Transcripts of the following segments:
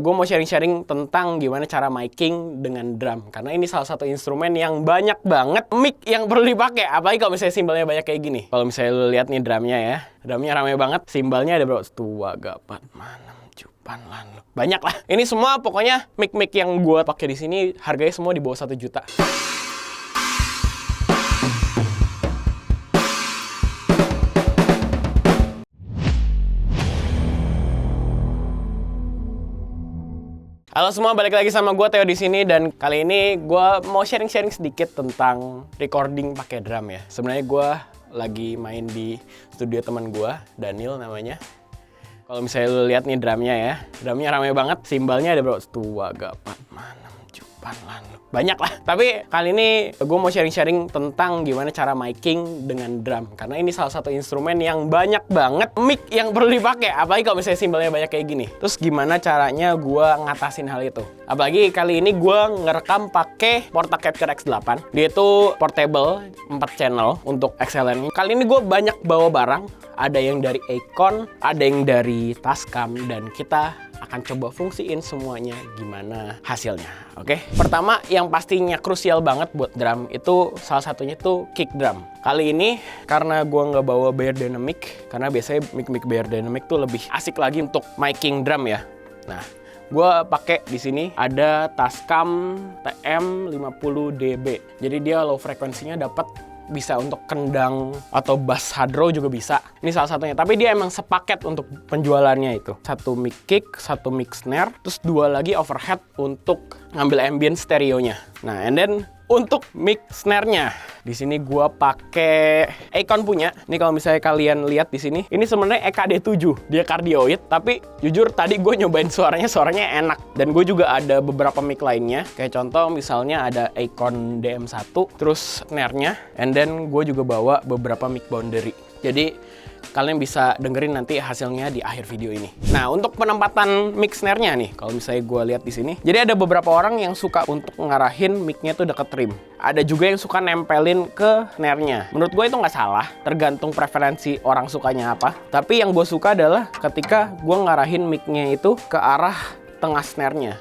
gue mau sharing-sharing tentang gimana cara miking dengan drum. Karena ini salah satu instrumen yang banyak banget mic yang perlu dipakai. Apalagi kalau misalnya simbalnya banyak kayak gini. Kalau misalnya lu lihat nih drumnya ya. Drumnya rame banget. Simbalnya ada berapa? 2, 3, 4, 5, 6, 7, 8, banyak lah. Ini semua pokoknya mic-mic yang gue pakai di sini harganya semua di bawah 1 juta. Halo semua, balik lagi sama gue Theo di sini, dan kali ini gue mau sharing-sharing sedikit tentang recording pakai drum ya. Sebenarnya gue lagi main di studio teman gue, Daniel namanya. Kalau misalnya lu lihat nih drumnya ya, drumnya rame banget. Simbalnya ada berapa? 2, 3, 4, 5, 6, 7, 8, banyak lah. Tapi kali ini gue mau sharing-sharing tentang gimana cara miking dengan drum. Karena ini salah satu instrumen yang banyak banget mic yang perlu dipakai. Apalagi kalau misalnya simbalnya banyak kayak gini. Terus gimana caranya gue ngatasin hal itu? Apalagi kali ini gue ngerekam pakai Porta Capture X8. Dia itu portable 4 channel untuk XLR. Kali ini gue banyak bawa barang. Ada yang dari Acon, ada yang dari Tascam, dan kita akan coba fungsiin semuanya gimana hasilnya. Oke? Pertama, yang pastinya krusial banget buat drum itu salah satunya tuh kick drum. Kali ini karena gua nggak bawa Beyerdynamic, karena biasanya mic Beyerdynamic tuh lebih asik lagi untuk miking drum ya. Nah, gua pakai di sini ada Tascam TM50DB. Jadi dia low frekuensinya dapat, bisa untuk kendang atau bass hadrow juga bisa. Ini salah satunya. Tapi dia emang sepaket untuk penjualannya itu. 1 mic kick, 1 mic snare, terus 2 lagi overhead untuk ngambil ambient stereonya. Nah, and then untuk mic snare-nya, di sini gua pakai Acon punya. Ini kalau misalnya kalian lihat di sini, ini sebenarnya EKD7. Dia cardioid, tapi jujur tadi gue nyobain suaranya enak. Dan gue juga ada beberapa mic lainnya. Kayak contoh misalnya ada Acon DM1, terus snare-nya, and then gue juga bawa beberapa mic boundary. Jadi kalian bisa dengerin nanti hasilnya di akhir video ini. Nah, untuk penempatan mic snare-nya nih, kalau misalnya gue lihat di sini, jadi ada beberapa orang yang suka untuk ngarahin mic-nya tuh deket rim. Ada juga yang suka nempelin ke snare-nya. Menurut gue itu nggak salah, tergantung preferensi orang sukanya apa. Tapi yang gue suka adalah ketika gue ngarahin mic-nya itu ke arah tengah snare-nya.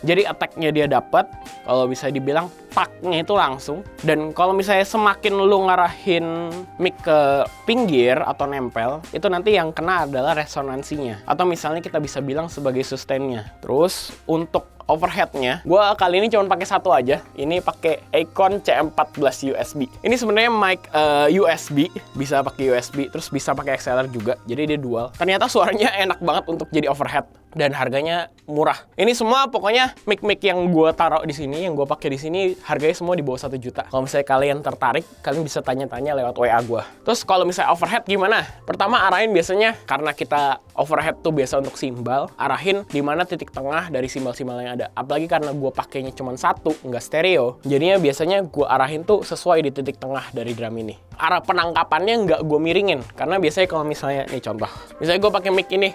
Jadi attack-nya dia dapat, kalau bisa dibilang tak-nya itu langsung. Dan kalau misalnya semakin lu ngarahin mic ke pinggir atau nempel, itu nanti yang kena adalah resonansinya. Atau misalnya kita bisa bilang sebagai sustain-nya. Terus untuk overhead-nya, gue kali ini cuma pakai 1 aja. Ini pakai Acon CM14 USB. Ini sebenarnya mic USB, bisa pakai USB, terus bisa pakai XLR juga. Jadi dia dual. Ternyata suaranya enak banget untuk jadi overhead. Dan harganya murah. Ini semua pokoknya mic-mic yang gue taruh di sini, yang gue pakai di sini, harganya semua di bawah 1 juta. Kalau misalnya kalian tertarik, kalian bisa tanya-tanya lewat WA gue. Terus kalau misalnya overhead gimana? Pertama arahin biasanya, karena kita overhead tuh biasa untuk simbal, arahin di mana titik tengah dari simbal-simbal yang ada. Apalagi karena gue pakainya cuma 1, nggak stereo. Jadinya biasanya gue arahin tuh sesuai di titik tengah dari drum ini. Arah penangkapannya nggak gue miringin, karena biasanya kalau misalnya, nih contoh, misalnya gue pakai mic ini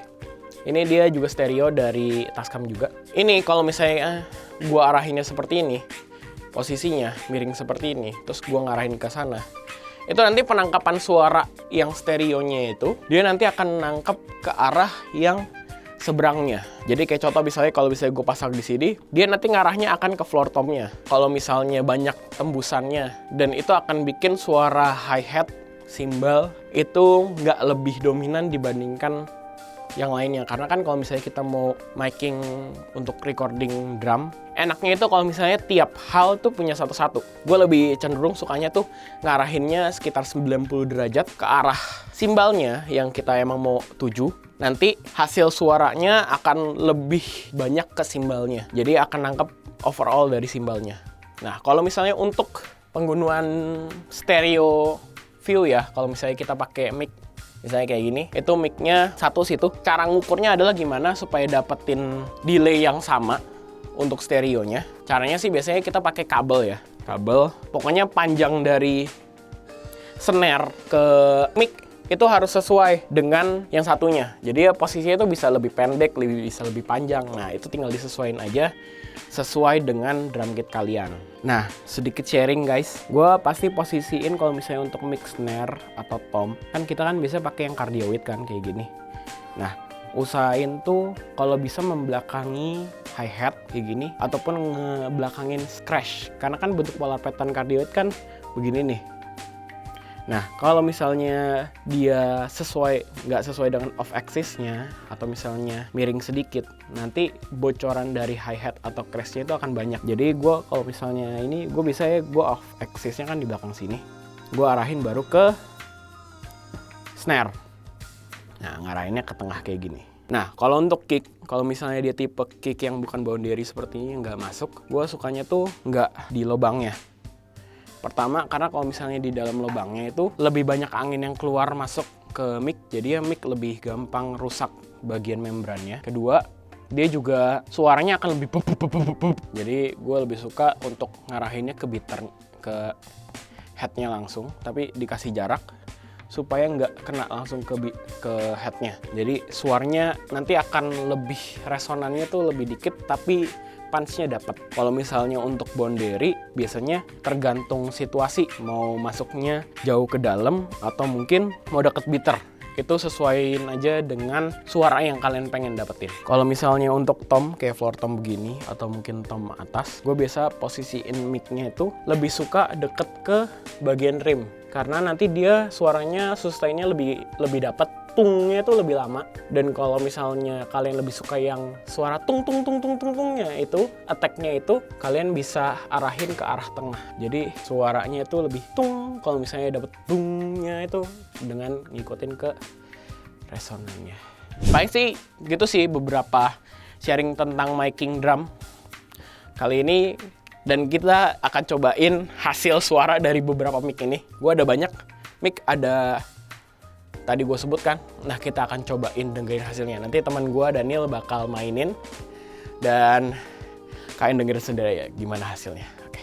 dia juga stereo dari Tascam juga. Ini kalau misalnya gue arahinnya seperti ini, posisinya miring seperti ini, terus gue ngarahin ke sana, itu nanti penangkapan suara yang stereonya itu, dia nanti akan nangkep ke arah yang seberangnya. Jadi kayak contoh misalnya kalau misalnya gue pasang di sini, dia nanti ngarahnya akan ke floor tomnya. Kalau misalnya banyak tembusannya, dan itu akan bikin suara hi-hat, cymbal, itu nggak lebih dominan dibandingkan yang lainnya. Karena kan kalau misalnya kita mau miking untuk recording drum, enaknya itu kalau misalnya tiap hal tuh punya satu-satu. Gue lebih cenderung sukanya tuh ngarahinnya sekitar 90 derajat ke arah simbalnya yang kita emang mau tuju. Nanti hasil suaranya akan lebih banyak ke simbalnya. Jadi akan nangkep overall dari simbalnya. Nah, kalau misalnya untuk penggunaan stereo view ya, kalau misalnya kita pakai mic misalnya kayak gini, itu mic-nya 1 situ. Cara ngukurnya adalah gimana supaya dapetin delay yang sama untuk stereonya. Caranya sih biasanya kita pakai kabel ya. Kabel, pokoknya panjang dari snare ke mic itu harus sesuai dengan yang satunya. Jadi ya posisinya itu bisa lebih pendek, bisa lebih panjang. Nah, itu tinggal disesuaikan aja sesuai dengan drum kit kalian. Nah, sedikit sharing guys. Gue pasti posisiin kalau misalnya untuk mic snare atau tom, kan kita kan biasa pakai yang cardioid kan kayak gini. Nah, usahain tuh kalau bisa membelakangi hi-hat kayak gini ataupun ngebelakangin scratch, karena kan bentuk polar pattern cardioid kan begini nih. Nah, kalau misalnya dia nggak sesuai dengan off axis-nya atau misalnya miring sedikit, nanti bocoran dari hi-hat atau crash-nya itu akan banyak. Jadi gue kalau misalnya ini, gue bisa ya gue off axis-nya kan di belakang sini. Gue arahin baru ke snare. Nah, ngarahinnya ke tengah kayak gini. Nah, kalau untuk kick, kalau misalnya dia tipe kick yang bukan boundary seperti ini, nggak masuk, gue sukanya tuh nggak di lubangnya. Pertama, karena kalau misalnya di dalam lubangnya itu lebih banyak angin yang keluar masuk ke mic, jadi ya mic lebih gampang rusak bagian membrannya. Kedua, dia juga suaranya akan lebih pup. Jadi gue lebih suka untuk ngarahinnya ke bitter, ke headnya langsung, tapi dikasih jarak supaya nggak kena langsung ke headnya. Jadi suaranya nanti akan lebih, resonannya tuh lebih dikit, tapi punch-nya dapat. Kalau misalnya untuk boundary biasanya tergantung situasi, mau masuknya jauh ke dalam atau mungkin mau deket bitter. Itu sesuaiin aja dengan suara yang kalian pengen dapetin. Kalau misalnya untuk tom, kayak floor tom begini atau mungkin tom atas, gue biasa posisiin mic-nya itu lebih suka deket ke bagian rim, karena nanti dia suaranya sustain-nya lebih dapat, tungnya itu lebih lama. Dan kalau misalnya kalian lebih suka yang suara tungnya itu, attack-nya itu kalian bisa arahin ke arah tengah. Jadi suaranya itu lebih tung, kalau misalnya dapet tungnya itu dengan ngikutin ke resonannya. Paling sih gitu sih beberapa sharing tentang miking drum kali ini, dan kita akan cobain hasil suara dari beberapa mic ini. Gue ada banyak mic, ada tadi gue sebutkan. Nah, kita akan cobain dengerin hasilnya. Nanti teman gue Daniel bakal mainin dan kalian dengerin sendiri ya gimana hasilnya. Oke.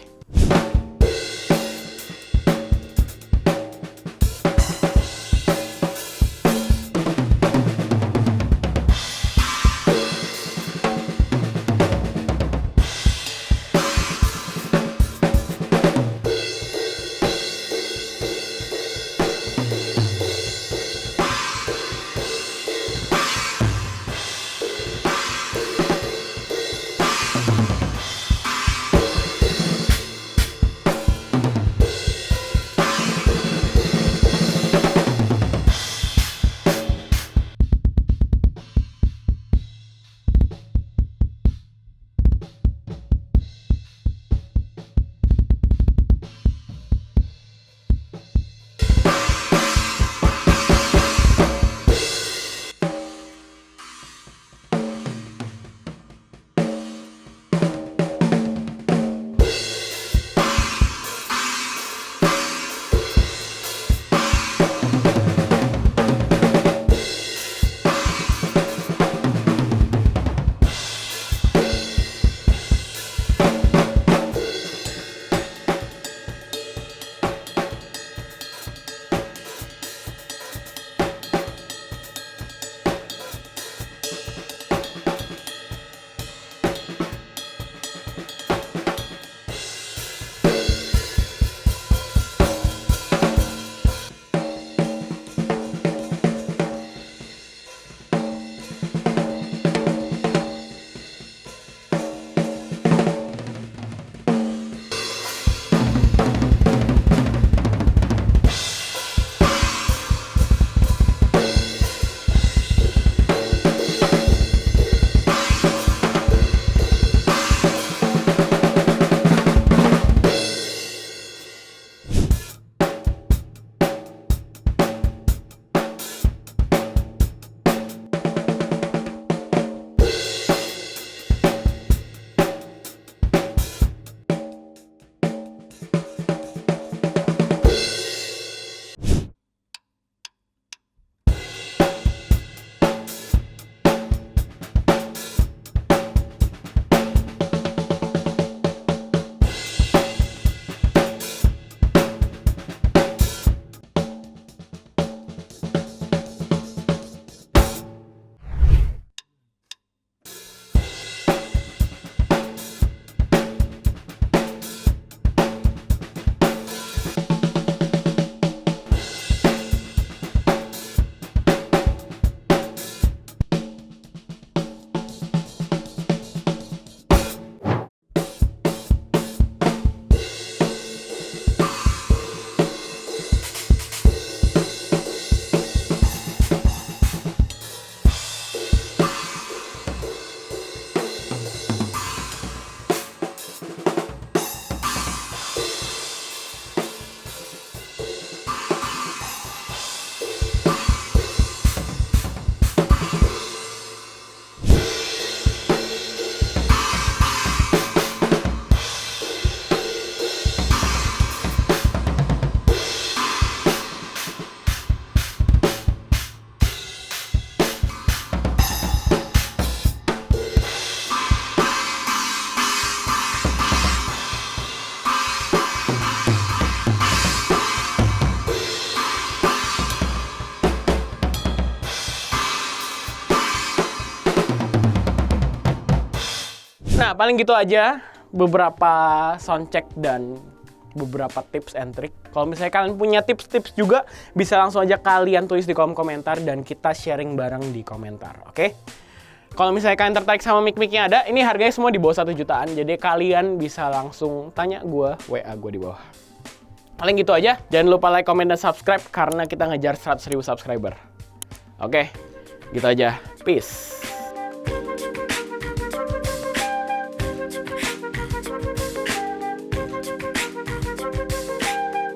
Nah, paling gitu aja beberapa soundcheck dan beberapa tips and trick. Kalau misalnya kalian punya tips-tips juga, bisa langsung aja kalian tulis di kolom komentar dan kita sharing bareng di komentar, oke? Kalau misalnya kalian tertarik sama mic-micnya ada, ini harganya semua di bawah 1 jutaan, jadi kalian bisa langsung tanya gue, WA gue di bawah. Paling gitu aja, jangan lupa like, comment, dan subscribe karena kita ngejar 100.000 subscriber. Oke, gitu aja. Peace.